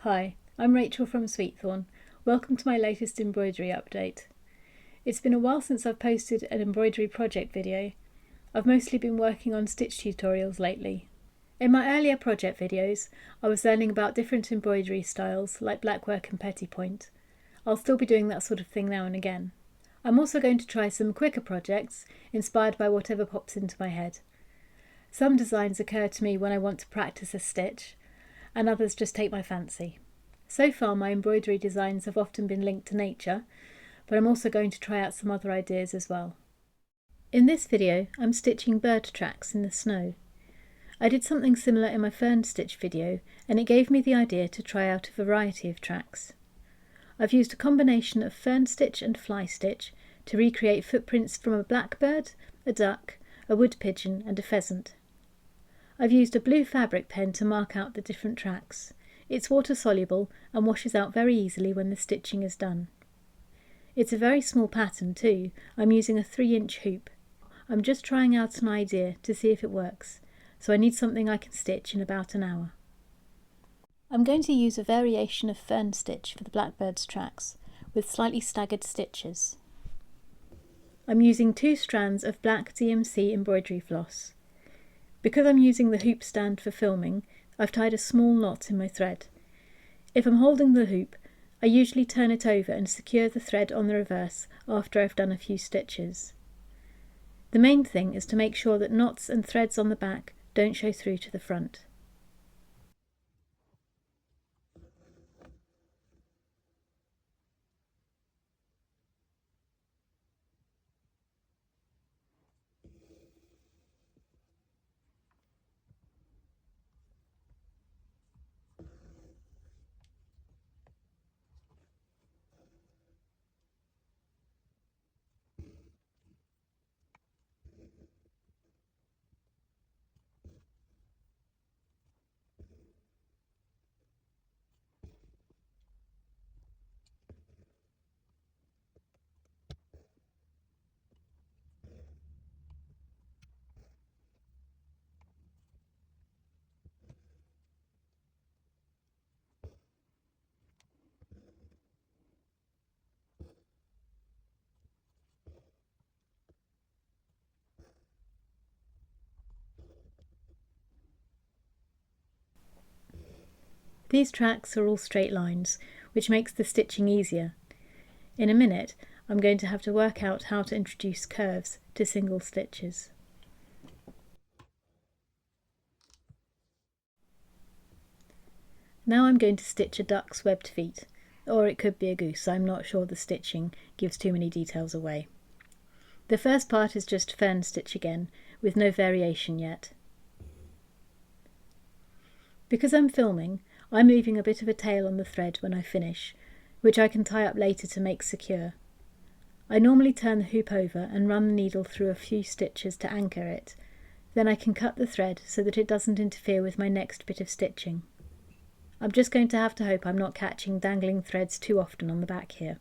Hi, I'm Rachel from Sweetthorn. Welcome to my latest embroidery update. It's been a while since I've posted an embroidery project video. I've mostly been working on stitch tutorials lately. In my earlier project videos, I was learning about different embroidery styles like blackwork and pettipoint. I'll still be doing that sort of thing now and again. I'm also going to try some quicker projects inspired by whatever pops into my head. Some designs occur to me when I want to practice a stitch, and others just take my fancy. So far my embroidery designs have often been linked to nature, but I'm also going to try out some other ideas as well. In this video I'm stitching bird tracks in the snow. I did something similar in my fern stitch video, and it gave me the idea to try out a variety of tracks. I've used a combination of fern stitch and fly stitch to recreate footprints from a blackbird, a duck, a wood pigeon and a pheasant. I've used a blue fabric pen to mark out the different tracks. It's water soluble and washes out very easily when the stitching is done. It's a very small pattern too. I'm using a 3-inch hoop. I'm just trying out an idea to see if it works, so I need something I can stitch in about an hour. I'm going to use a variation of fern stitch for the blackbird's tracks, with slightly staggered stitches. I'm using 2 strands of black DMC embroidery floss. Because I'm using the hoop stand for filming, I've tied a small knot in my thread. If I'm holding the hoop, I usually turn it over and secure the thread on the reverse after I've done a few stitches. The main thing is to make sure that knots and threads on the back don't show through to the front. These tracks are all straight lines, which makes the stitching easier. In a minute, I'm going to have to work out how to introduce curves to single stitches. Now I'm going to stitch a duck's webbed feet, or it could be a goose. I'm not sure the stitching gives too many details away. The first part is just fern stitch again, with no variation yet. Because I'm filming, I'm leaving a bit of a tail on the thread when I finish, which I can tie up later to make secure. I normally turn the hoop over and run the needle through a few stitches to anchor it. Then I can cut the thread so that it doesn't interfere with my next bit of stitching. I'm just going to have to hope I'm not catching dangling threads too often on the back here.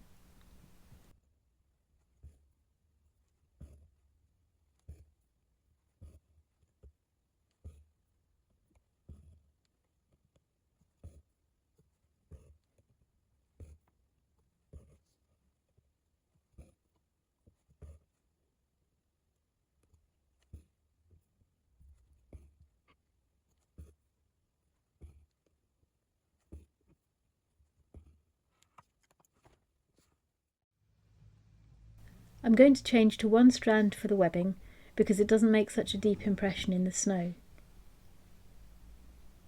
I'm going to change to 1 strand for the webbing because it doesn't make such a deep impression in the snow.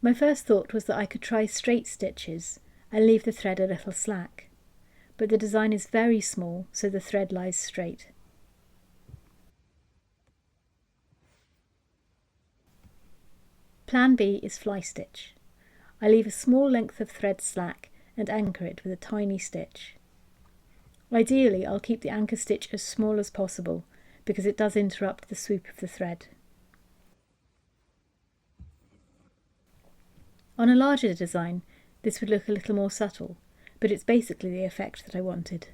My first thought was that I could try straight stitches and leave the thread a little slack, but the design is very small, so the thread lies straight. Plan B is fly stitch. I leave a small length of thread slack and anchor it with a tiny stitch. Ideally, I'll keep the anchor stitch as small as possible because it does interrupt the swoop of the thread. On a larger design, this would look a little more subtle, but it's basically the effect that I wanted.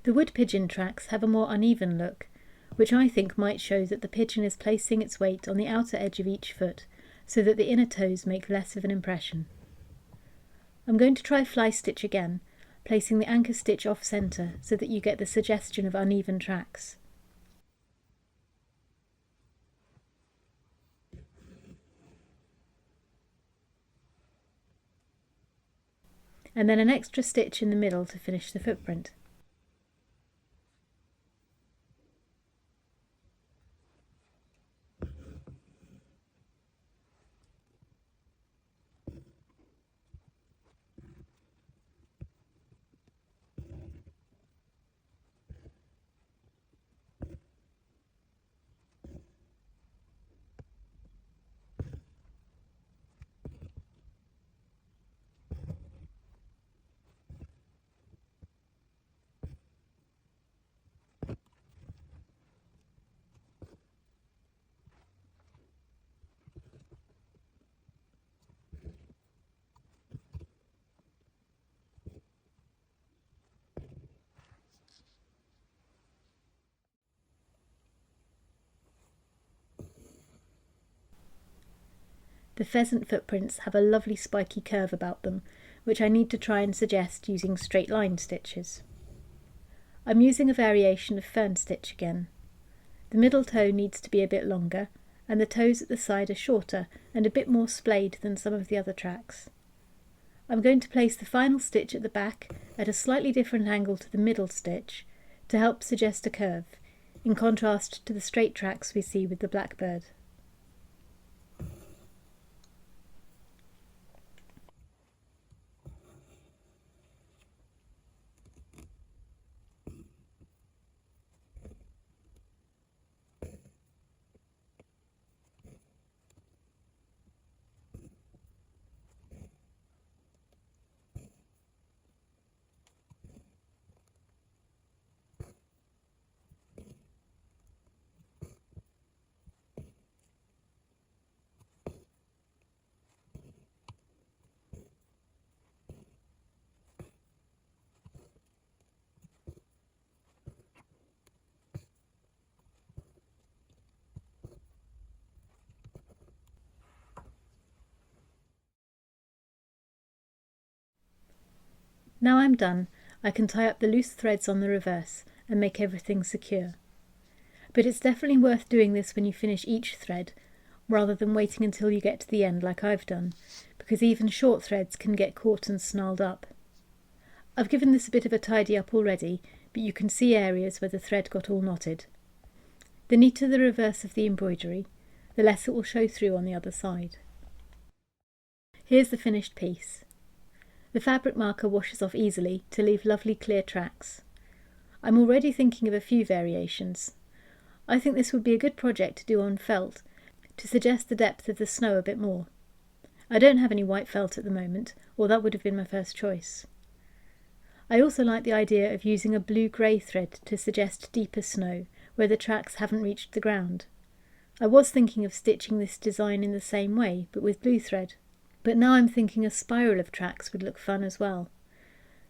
The wood pigeon tracks have a more uneven look, which I think might show that the pigeon is placing its weight on the outer edge of each foot, so that the inner toes make less of an impression. I'm going to try fly stitch again, placing the anchor stitch off centre so that you get the suggestion of uneven tracks. And then an extra stitch in the middle to finish the footprint. The pheasant footprints have a lovely spiky curve about them, which I need to try and suggest using straight line stitches. I'm using a variation of fern stitch again. The middle toe needs to be a bit longer, and the toes at the side are shorter and a bit more splayed than some of the other tracks. I'm going to place the final stitch at the back at a slightly different angle to the middle stitch to help suggest a curve, in contrast to the straight tracks we see with the blackbird. Now I'm done, I can tie up the loose threads on the reverse and make everything secure. But it's definitely worth doing this when you finish each thread, rather than waiting until you get to the end like I've done, because even short threads can get caught and snarled up. I've given this a bit of a tidy up already, but you can see areas where the thread got all knotted. The neater the reverse of the embroidery, the less it will show through on the other side. Here's the finished piece. The fabric marker washes off easily to leave lovely clear tracks. I'm already thinking of a few variations. I think this would be a good project to do on felt, to suggest the depth of the snow a bit more. I don't have any white felt at the moment, or that would have been my first choice. I also like the idea of using a blue-grey thread to suggest deeper snow, where the tracks haven't reached the ground. I was thinking of stitching this design in the same way, but with blue thread. But now I'm thinking a spiral of tracks would look fun as well.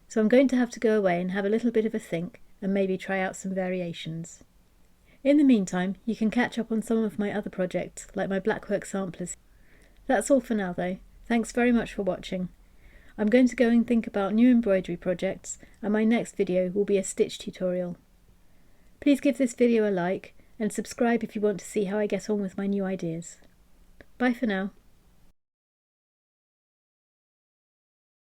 So I'm going to have to go away and have a little bit of a think and maybe try out some variations. In the meantime, you can catch up on some of my other projects, like my blackwork samplers. That's all for now though. Thanks very much for watching. I'm going to go and think about new embroidery projects, and my next video will be a stitch tutorial. Please give this video a like and subscribe if you want to see how I get on with my new ideas. Bye for now.